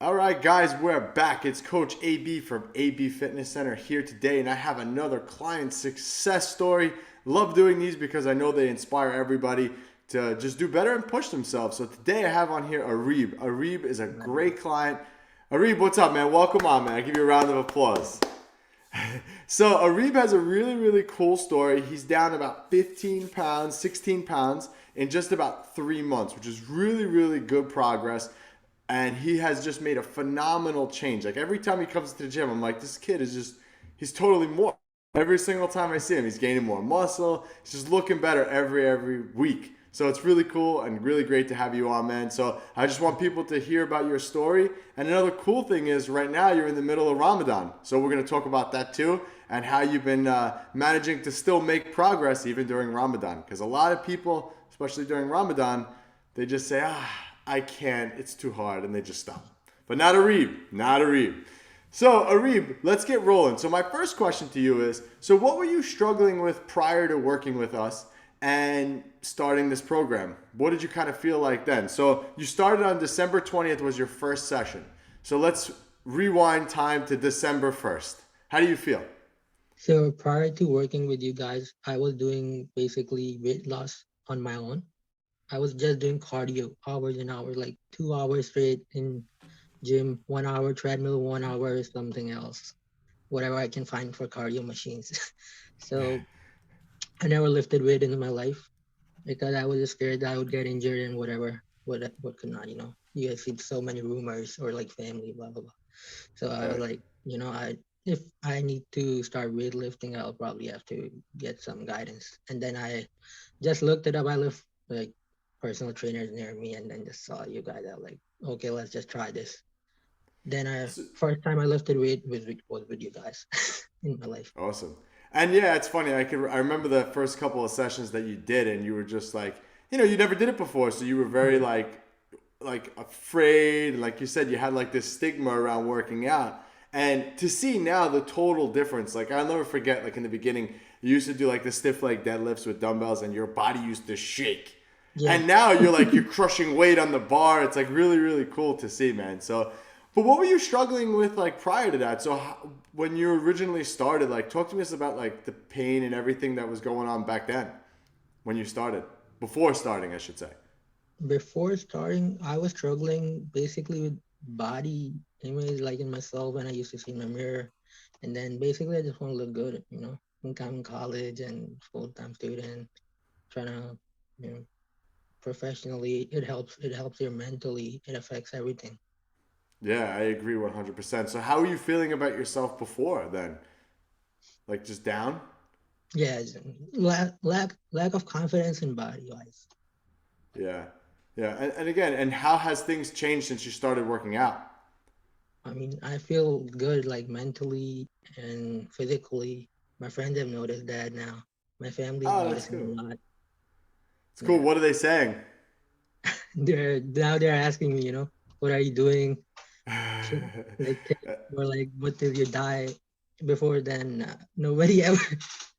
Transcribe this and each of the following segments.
All right, guys, we're back. It's Coach AB from AB Fitness Center here today, and I have another client success story. Love doing these because I know they inspire everybody to just do better and push themselves. So today I have on here Areeb. Areeb is a great client. Areeb, what's up, man? Welcome on, man. I give you a round of applause. So Areeb has a really, really cool story. He's down about 15 pounds, 16 pounds in just about 3 months, which is really, really good progress. And he has just made a phenomenal change. Like every time he comes to the gym, I'm like, this kid is just, he's totally more. Every single time I see him, he's gaining more muscle. He's just looking better every week. So it's really cool and really great to have you on, man. So I just want people to hear about your story. And another cool thing is right now you're in the middle of Ramadan. So we're going to talk about that too and how you've been managing to still make progress even during Ramadan. Because a lot of people, especially during Ramadan, they just say, I can't, it's too hard, and they just stop. But not Areeb, not Areeb. So, Areeb, let's get rolling. So, my first question to you is so, what were you struggling with prior to working with us and starting this program? What did you kind of feel like then? So, you started on December 20th, was your first session. So, let's rewind time to December 1st. How do you feel? So prior to working with you guys, I was doing basically weight loss on my own. I was just doing cardio hours and hours, like 2 hours straight in gym, 1 hour treadmill, 1 hour something else, whatever I can find for cardio machines. So I never lifted weight in my life because I was scared that I would get injured and what could not, You guys see so many rumors or like family, blah blah blah. So I was Right. like, I if I need to start weightlifting, I'll probably have to get some guidance. And then I just looked it up. I live like personal trainers near me, and then just saw you guys. I was like, okay, let's just try this. Then So, first time I lifted weight was with you guys in my life. awesome. And yeah, it's funny. I remember the first couple of sessions that you did, and you were just like, you never did it before, so you were very Yeah. like afraid. Like you said, you had like this stigma around working out. And to see now the total difference, like I'll never forget, like in the beginning, you used to do like the stiff leg deadlifts with dumbbells, and your body used to shake. Yeah. And now you're crushing weight on the bar. It's like really, really cool to see, man. So, but what were you struggling with like prior to that? So when you originally started, like talk to me about like the pain and everything that was going on back then when you started, before starting, I should say. Before starting, I was struggling basically with body image, like in myself when I used to see in my mirror. And then basically I just want to look good, think I'm in college and full-time student, trying to, you know, professionally, it helps you mentally, it affects everything. Yeah, I agree 100%. So how were you feeling about yourself before then? Like just down? Yeah, lack of confidence in body wise. Yeah. Yeah. And again, and how has things changed since you started working out? I mean, I feel good like mentally and physically. My friends have noticed that now. My family is Oh, that's noticing cool. a lot. It's cool. Yeah. What are they saying? They're asking me, what are you doing? Like tips or like what is your diet? Before then, nobody ever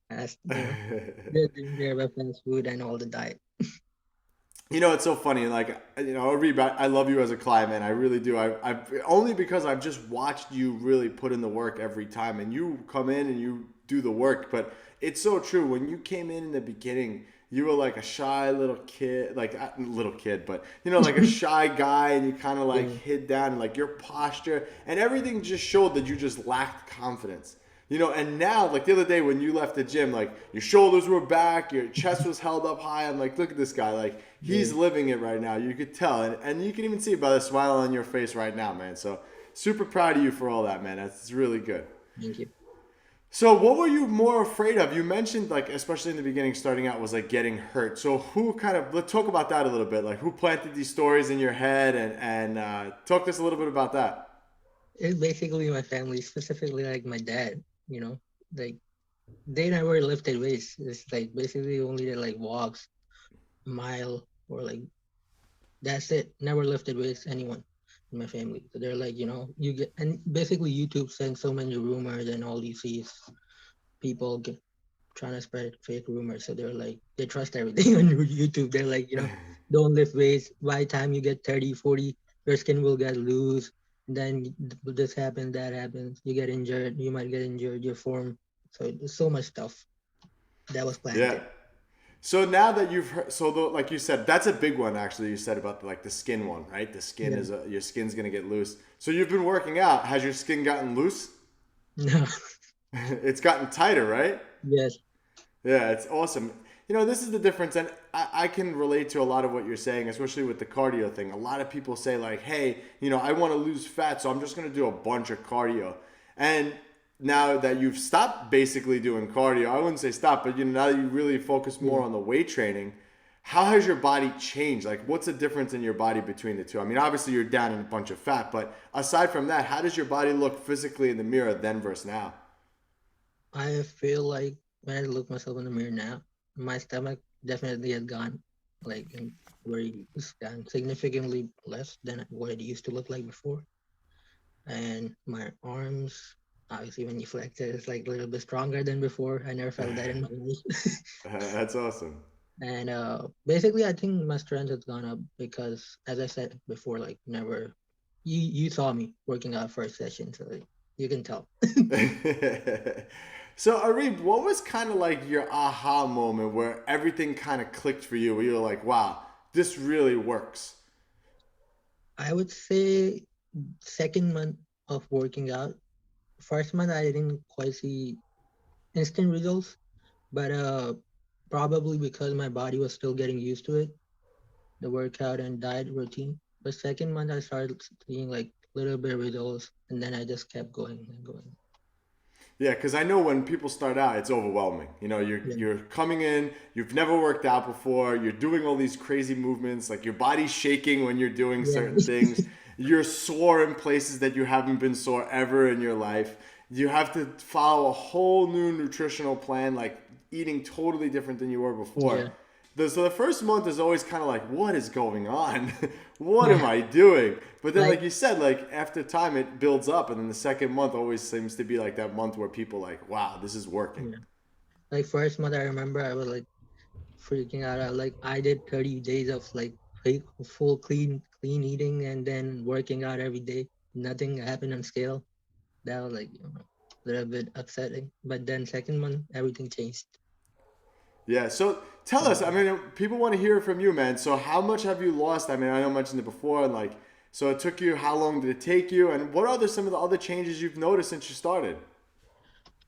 asked, they're doing their fast food and all the diet. It's so funny. Like, Areeb, I love you as a client, man. I really do. I only because I've just watched you really put in the work every time, and you come in and you do the work. But it's so true. When you came in the beginning, you were like a shy little kid, like little kid, but like a shy guy, and you kind of like Yeah. hid down, and like your posture and everything just showed that you just lacked confidence. And now, like the other day when you left the gym, like your shoulders were back, your chest was held up high. I'm like, look at this guy. Like, he's Yeah. living it right now. You could tell. And you can even see it by the smile on your face right now, man. So, super proud of you for all that, man. That's really good. Thank you. So, what were you more afraid of? You mentioned, like, especially in the beginning, starting out, was like getting hurt. So, who kind of, let's talk about that a little bit. Like, who planted these stories in your head and talk to us a little bit about that. It's basically my family, specifically like my dad, like they never lifted weights. It's like basically only did like walks, a mile, or like that's it. Never lifted weights, anyone in my family. So they're like, you get, and basically YouTube sends so many rumors and all you see is people trying to spread fake rumors. So they're like, they trust everything on YouTube. They're like, don't lift weights. By the time you get 30, 40, your skin will get loose then this happens, that happens. You get injured. You might get injured. Your form. So there's so much stuff that was Yeah. planted. So now that you've heard, like you said, that's a big one actually. You said about like the skin one, right? The skin Yeah. is your skin's gonna get loose. So you've been working out. Has your skin gotten loose? No. It's gotten tighter, right? Yes. Yeah, it's awesome. This is the difference, and I can relate to a lot of what you're saying, especially with the cardio thing. A lot of people say like, "Hey, I want to lose fat, so I'm just gonna do a bunch of cardio." And now that you've stopped basically doing cardio, I wouldn't say stop, but now that you really focus more Yeah. on the weight training, how has your body changed? Like, what's the difference in your body between the two? I mean, obviously you're down in a bunch of fat, but aside from that, how does your body look physically in the mirror then versus now? I feel like when I look myself in the mirror now, my stomach definitely has gone like very it's gone significantly less than what it used to look like before. And my arms, obviously, when you flex it, it's like a little bit stronger than before. I never felt that in my life. That's awesome. And basically, I think my strength has gone up because, as I said before, like never, you saw me working out first session, so like, you can tell. So, Areeb, what was kind of like your aha moment where everything kind of clicked for you, where you were like, wow, this really works? I would say second month of working out. First month I didn't quite see instant results, but probably because my body was still getting used to it, the workout and diet routine. But second month I started seeing like little bit of results, and then I just kept going and going. Yeah, because I know when people start out, it's overwhelming. You're Yeah, you're coming in, you've never worked out before, you're doing all these crazy movements, like your body's shaking when you're doing yeah, certain things. You're sore in places that you haven't been sore ever in your life. You have to follow a whole new nutritional plan, like eating totally different than you were before. yeah, So the first month is always kind of like, what is going on? What am yeah. I doing? But then, like Like you said, like after time, it builds up, and then the second month always seems to be like that month where people like, wow, this is working. yeah, like first month I remember I was like freaking out. I did 30 days of like full clean eating and then working out every day. Nothing happened on scale. That was like a little bit upsetting. But then second month everything changed. Yeah. So tell us. I mean, people want to hear it from you, man. So how much have you lost? I mean, I know I mentioned it before, and like, so it took you. How long did it take you? And what are some of the other changes you've noticed since you started?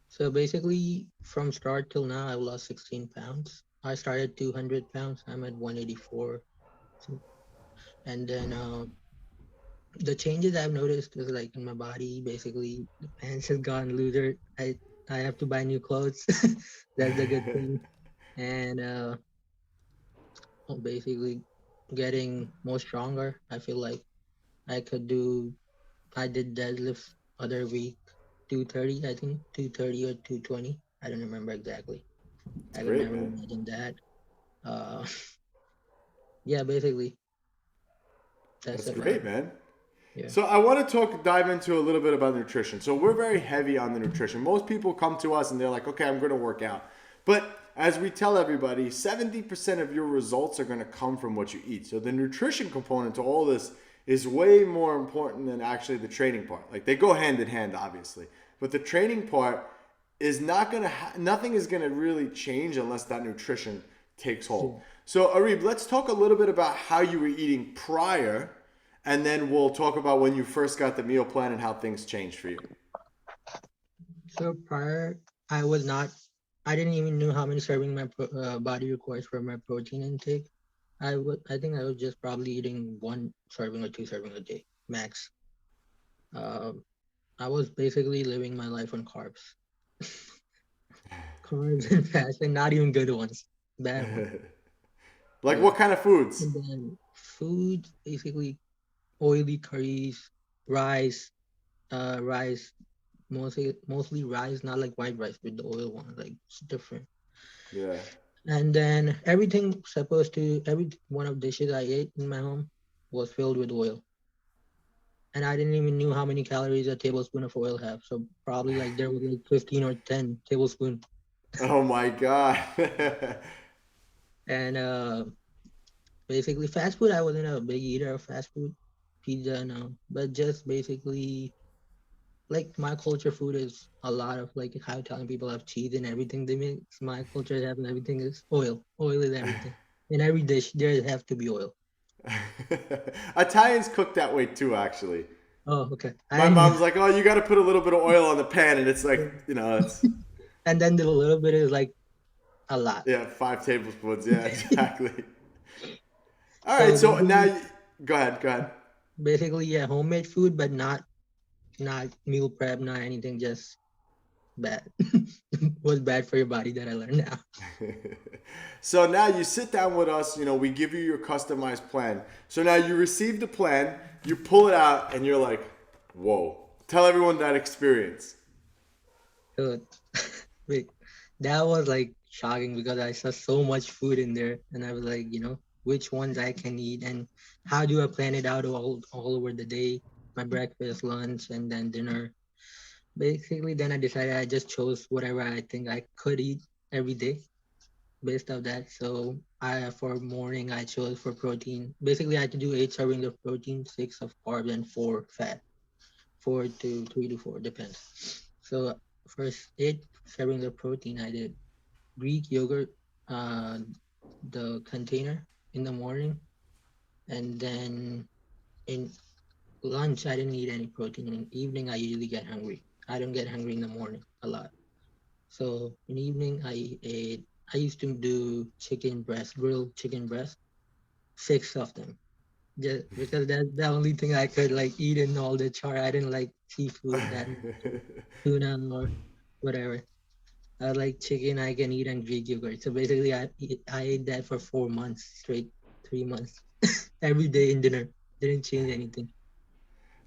So basically, from start till now, I lost 16 pounds. I started 200 pounds. I'm at 184. So- And then the changes I've noticed is like in my body, basically, the pants has gone looser. I have to buy new clothes. That's the good thing. And basically, getting more stronger. I feel like I could do. I did deadlifts other week, 230. I think 230 or 220. I don't remember exactly. It's I could great, never man. imagine that. Uh, yeah, basically that's That's about great, it. man. Yeah. So I want to dive into a little bit about nutrition. So we're very heavy on the nutrition. Most people come to us and they're like, okay, I'm going to work out. But as we tell everybody, 70% of your results are going to come from what you eat. So the nutrition component to all this is way more important than actually the training part. Like they go hand in hand, obviously. But the training part is not going to, nothing is going to really change unless that nutrition takes hold. Yeah. So Areeb, let's talk a little bit about how you were eating prior, and then we'll talk about when you first got the meal plan and how things changed for you. So prior, I was not. I didn't even know how many serving my body requires for my protein intake. I would. I think I was just probably eating one serving or two serving a day max. Um, I was basically living my life on carbs, carbs and fats, and not even good ones, bad ones. Like Yeah. what kind of foods? And then food, basically oily curries, rice, rice, mostly rice, not like white rice with the oil one, like it's different. Yeah. And then every one of dishes I ate in my home was filled with oil. And I didn't even knew how many calories a tablespoon of oil have. So probably like there was like 15 or 10 tablespoon. Oh my god. And basically fast food, I wasn't a big eater of fast food. pizza now, but just basically like my culture food is a lot of like how Italian people have cheese and everything they make. My culture have everything is oil. Oil is everything. In every dish there have to be oil. Italians cook that way too, actually. Oh, okay. My I knew. mom's like, "Oh, you got to put a little bit of oil on the pan," and it's like, it's And then the little bit is like a lot. yeah, 5 tablespoons. Yeah, exactly. All right, So so now, basically, go ahead, go ahead. yeah, homemade food, but not meal prep, not anything, just bad. Was bad for your body that I learned now. So now you sit down with us, we give you your customized plan. So now you receive the plan, you pull it out, and you're like, whoa. Tell everyone that experience. So wait, that was like shocking because I saw so much food in there, and I was like, which ones I can eat and how do I plan it out all over the day, my breakfast, lunch, and then dinner. Basically, then I decided I just chose whatever I think I could eat every day based of that. So I for morning I chose for protein. Basically, I had to do 8 servings of protein, 6 of carbs, and 4 fat. 4 to 3 to 4 depends. So first 8 servings of protein I did Greek yogurt, uh, the container in the morning, and then in lunch I didn't eat any protein. In evening I usually get hungry. I don't get hungry in the morning a lot. So in evening I ate. I used to do chicken breast, grilled chicken breast, 6 of them. Just because that's the only thing I could like eat in all the char. I didn't like seafood that much, or tuna or whatever. I like chicken I can eat and Greek yogurt. So basically, I ate that for 4 months straight, 3 months, every day in dinner. Didn't change anything.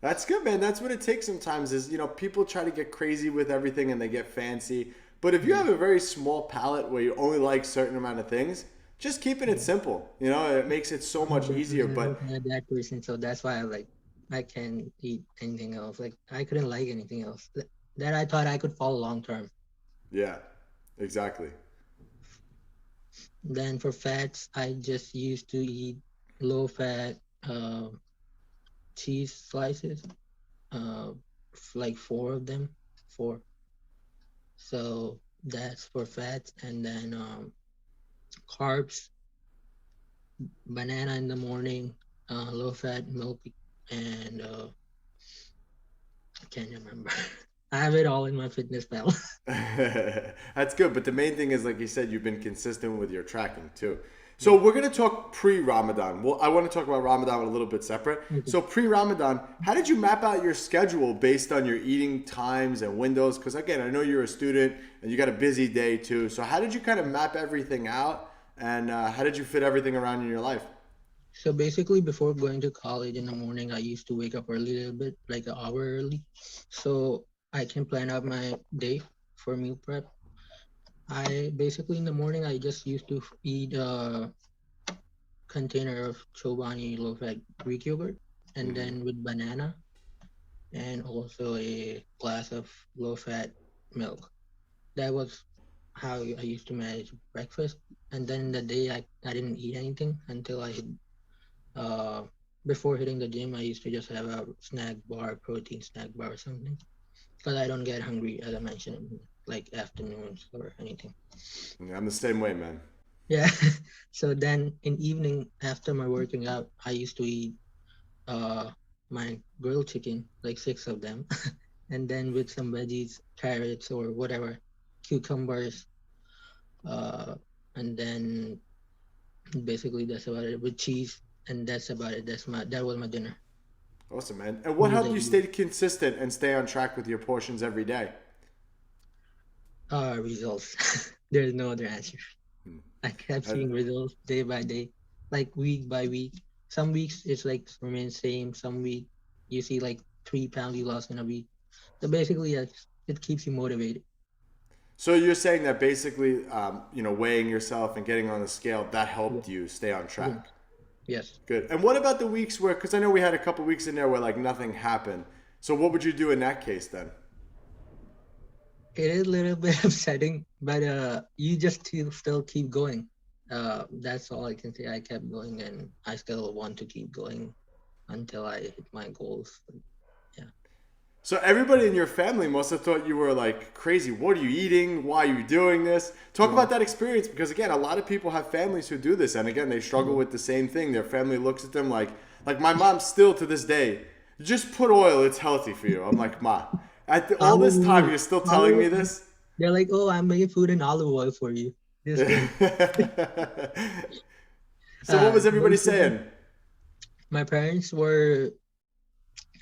That's good, man. That's what it takes sometimes is, people try to get crazy with everything and they get fancy. But if you Yeah, have a very small palate where you only like certain amount of things, just keeping it yeah. simple. It makes it so I'm much easier. definitely But not that person, so that's why I like I can't eat anything else. Like I couldn't like anything else. That I thought I could follow long term. yeah, exactly. Then for fats, I just used to eat low fat cheese slices, uh, like 4 of them, four. So that's for fats, and then carbs, banana in the morning, low fat milk, and I can't remember. I have it all in my fitness pal. That's good. But the main thing is, like you said, you've been consistent with your tracking too. So Yeah. we're gonna talk pre-Ramadan. Well, I want to talk about Ramadan a little bit separate. Okay. So pre-Ramadan, how did you map out your schedule based on your eating times and windows? Because again, I know you're a student and you got a busy day too. So how did you kind of map everything out, and how did you fit everything around in your life? So basically, before going to college in the morning, I used to wake up early a little bit, like an hour early, so I can plan out my day for meal prep. I basically in the morning I just used to eat a container of Chobani low-fat Greek yogurt, and Hmm. then with banana, and also a glass of low-fat milk. That was how I used to manage breakfast. And then in the day, I didn't eat anything until I hit, uh, before hitting the gym, I used to just have a snack bar, protein snack bar or something. Because I don't get hungry, as I mentioned, in like afternoons or anything. Yeah, I'm the same way, man. Yeah. So then in evening, after my working out, I used to eat uh my grilled chicken, like 6 of them, and then with some veggies, carrots or whatever, cucumbers, uh, and then basically that's about it with cheese, and that's about it. That was my dinner. Awesome, man. And what Only the helped you evening. stay consistent and stay on track with your portions every day? Results. There's no other answer. I kept Uh, seeing results day by day, like week by week. Some weeks it's like remain same. Some week you see like 3 pounds you lost in a week. So basically, it keeps you motivated. So you're saying that basically, weighing yourself and getting on the scale that Yeah. helped you stay on Yes. track. Yes. Good. And what about the weeks where? Because I know we had a couple weeks in there where like nothing happened. So what would you do in that case then? It is a little bit upsetting, but you just still keep going. That's all I can say. I kept going, and I still want to keep going. until I hit my goals. Yeah. So everybody in your family must have thought you were like crazy. What are you eating? Why are you doing this? Talk Yeah. about that experience because again, a lot of people have families who do this, and again, they struggle Yeah. with the same thing. Their family looks at them like my mom still to this day. Just put oil; it's healthy for you. I'm like, Ma, all Olive this time oil. you're still telling me Olive. this? They're like, oh, I'm making food in olive oil for you. Just drink. So what was everybody Basically, saying? my parents were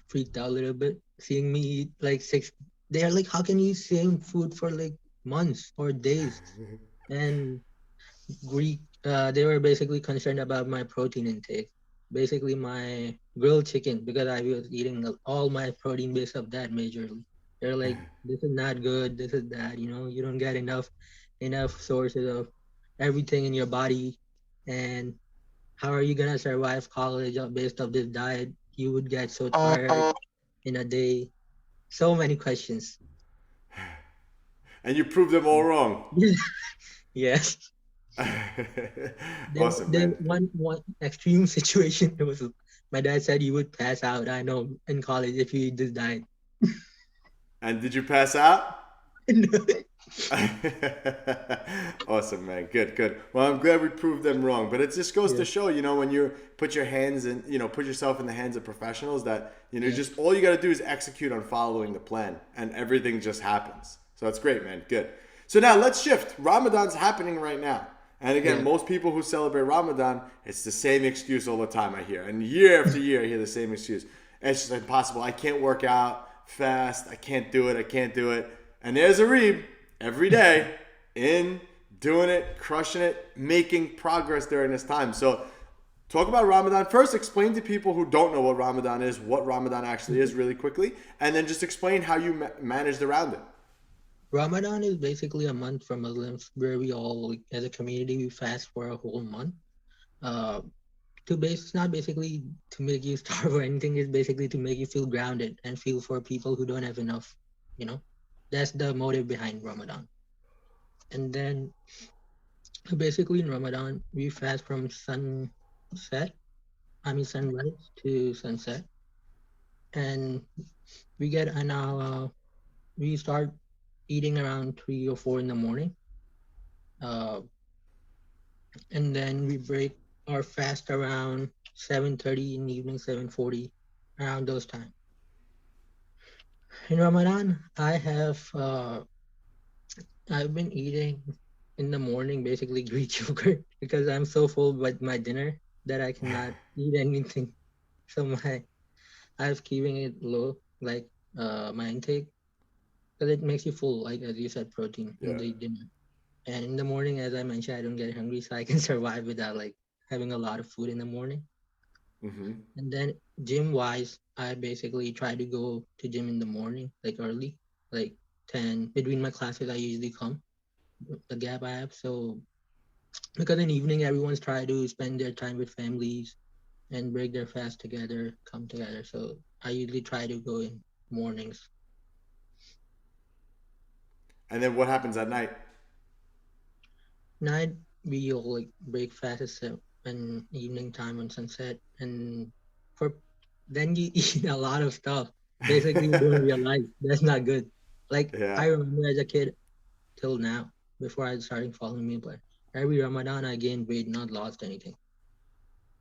freaked out a little bit seeing me eat like six. They're like, how can you eat same food for like months or days? And Greek, they were basically concerned about my protein intake. Basically, my grilled chicken because I was eating all my protein based of that majorly. They're like, this is not good. This is that. You know, you don't get enough sources of everything in your body, and how are you gonna survive college based off this diet? You would get so tired in a day. So many questions. And you proved them all wrong. Yes. Awesome, There man. one extreme situation. It was my dad said you would pass out. I know in college if you eat this diet. And did you pass out? Awesome, man. Good, good. Well, I'm glad we proved them wrong. But it just goes Yeah, to show, when you put your hands in, put yourself in the hands of professionals that, yeah, just all you got to do is execute on following the plan and everything just happens. So that's great, man. Good. So now let's shift. Ramadan's happening right now. And again, yeah, most people who celebrate Ramadan, it's the same excuse all the time I hear. And year after year, I hear the same excuse. It's just impossible. I can't work out fast. I can't do it. I can't do it. And there's Areeb every day in doing it, crushing it, making progress during this time. So talk about Ramadan. First, explain to people who don't know what Ramadan is, what Ramadan actually is really quickly, and then just explain how you managed around it. Ramadan is basically a month for Muslims where we all, like, as a community, we fast for a whole month. Uh, it's not basically to make you starve or anything. It's basically to make you feel grounded and feel for people who don't have enough. You know, that's the motive behind Ramadan. And then basically in Ramadan, we fast from sunset, sunrise to sunset, and we get an we start eating around 3 or 4 in the morning, uh, and then we break our fast around 7:30 in the evening, 7:40, around those times. In Ramadan, I've been eating in the morning basically Greek yogurt because I'm so full with my dinner that I cannot eat anything. So I've keeping it low, like my intake, because it makes you full, like as you said, protein in Yeah. the dinner. And in the morning, as I mentioned, I don't get hungry, so I can survive without like having a lot of food in the morning. Mm-hmm. And then gym wise, I basically try to go to gym in the morning, like early, like 10 between my classes. I usually come the gap I have. So because in evening, everyone's try to spend their time with families and break their fast together, come together. So I usually try to go in mornings. And then what happens at night? Night we all like break fast and evening time on sunset, and for then you eat a lot of stuff. Basically, you don't realize that's not good. Like Yeah. I remember as a kid till now, before I started following me, but every Ramadan I gained weight, not lost anything,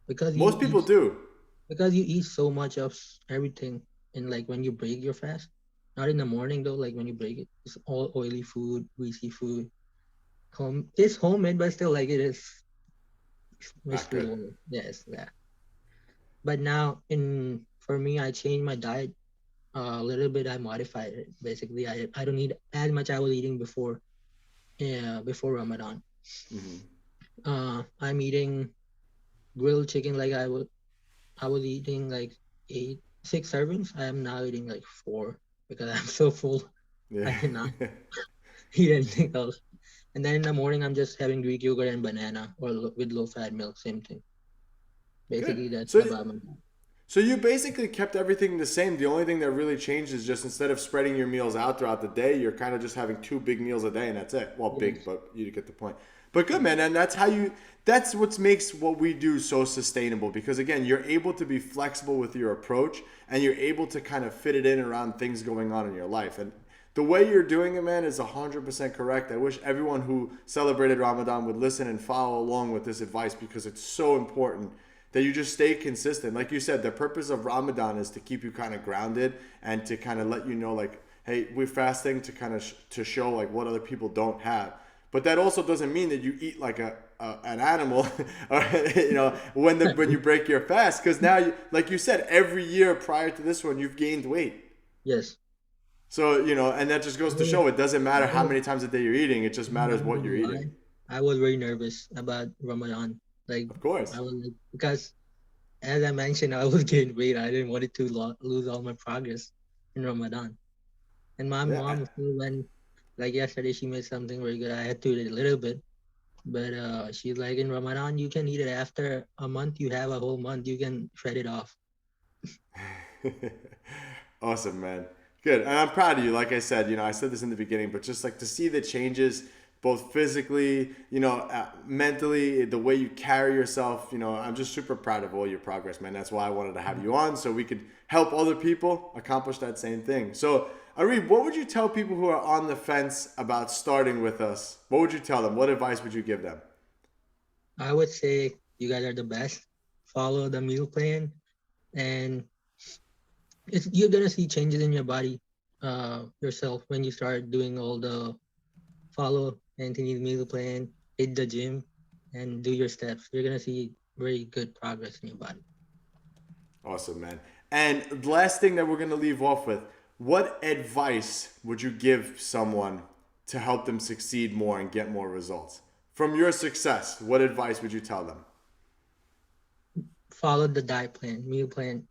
because you Most people eat do. so much of everything. And like when you break your fast, not in the morning though, like when you break it, it's all oily food, greasy food. It's homemade, but still like it is Not mixed with good. oil. Yes, yeah. But now in for me, I changed my diet a little bit. I modified it. Basically, I don't eat as much I was eating before. Yeah, before Ramadan. Mm-hmm. I'm eating grilled chicken like I was eating like 6 servings. I am now eating like 4 because I'm so full. Yeah. I cannot eat anything else. And then in the morning, I'm just having Greek yogurt and banana or with low fat milk. Same thing. Good. Basically, that's So about my diet. So you basically kept everything the same. The only thing that really changed is just instead of spreading your meals out throughout the day, you're kind of just having two big meals a day, and that's it. Well, big, Yes. but you get the point. But good, man, and that's what makes what we do so sustainable, because again, you're able to be flexible with your approach, and you're able to kind of fit it in around things going on in your life. And the way you're doing it, man, is 100% correct. I wish everyone who celebrated Ramadan would listen and follow along with this advice, because it's so important that you just stay consistent. Like you said, the purpose of Ramadan is to keep you kind of grounded and to kind of let you know, like, hey, we're fasting to kind of to show like what other people don't have. But that also doesn't mean that you eat like an animal, or, when you break your fast, because now, like you said, every year prior to this one, you've gained weight. Yes. So and that just goes to show it doesn't matter how many times a day you're eating; it just I'm matters not what you're gonna eating. lie. I was very nervous about Ramadan. Like Of course. I was like, because as I mentioned, I was gaining weight. I didn't want it to lose all my progress in Ramadan. And my Yeah. mom, still when like yesterday, she made something very good. I had to eat it a little bit, but she's like, in Ramadan, you can eat it after a month. You have a whole month. You can shred it off. Awesome, man. Good. And I'm proud of you. Like I said, I said this in the beginning, but just like to see the changes, both physically, mentally, the way you carry yourself, I'm just super proud of all your progress, man. That's why I wanted to have you on, so we could help other people accomplish that same thing. So, Areeb, what would you tell people who are on the fence about starting with us? What would you tell them? What advice would you give them? I would say you guys are the best. Follow the meal plan, and you're gonna see changes in your body yourself when you start doing all the follow Anthony's meal plan, hit the gym, and do your steps. You're gonna see very good progress in your body. Awesome, man. And the last thing that we're going to leave off with, what advice would you give someone to help them succeed more and get more results? From your success, what advice would you tell them? Follow the diet plan, meal plan.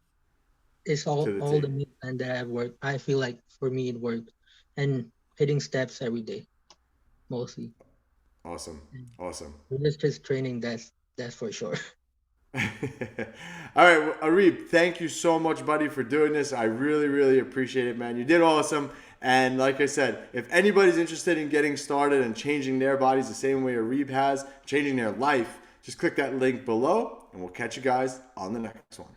It's To the all the T. meal plan that I've worked. I feel like for me it worked, and hitting steps every day mostly. Awesome. Awesome. Resistance training, that's for sure. All right, well, Areeb, thank you so much, buddy, for doing this. I really, really appreciate it, man. You did awesome. And like I said, if anybody's interested in getting started and changing their bodies the same way Areeb has, changing their life, just click that link below, and we'll catch you guys on the next one.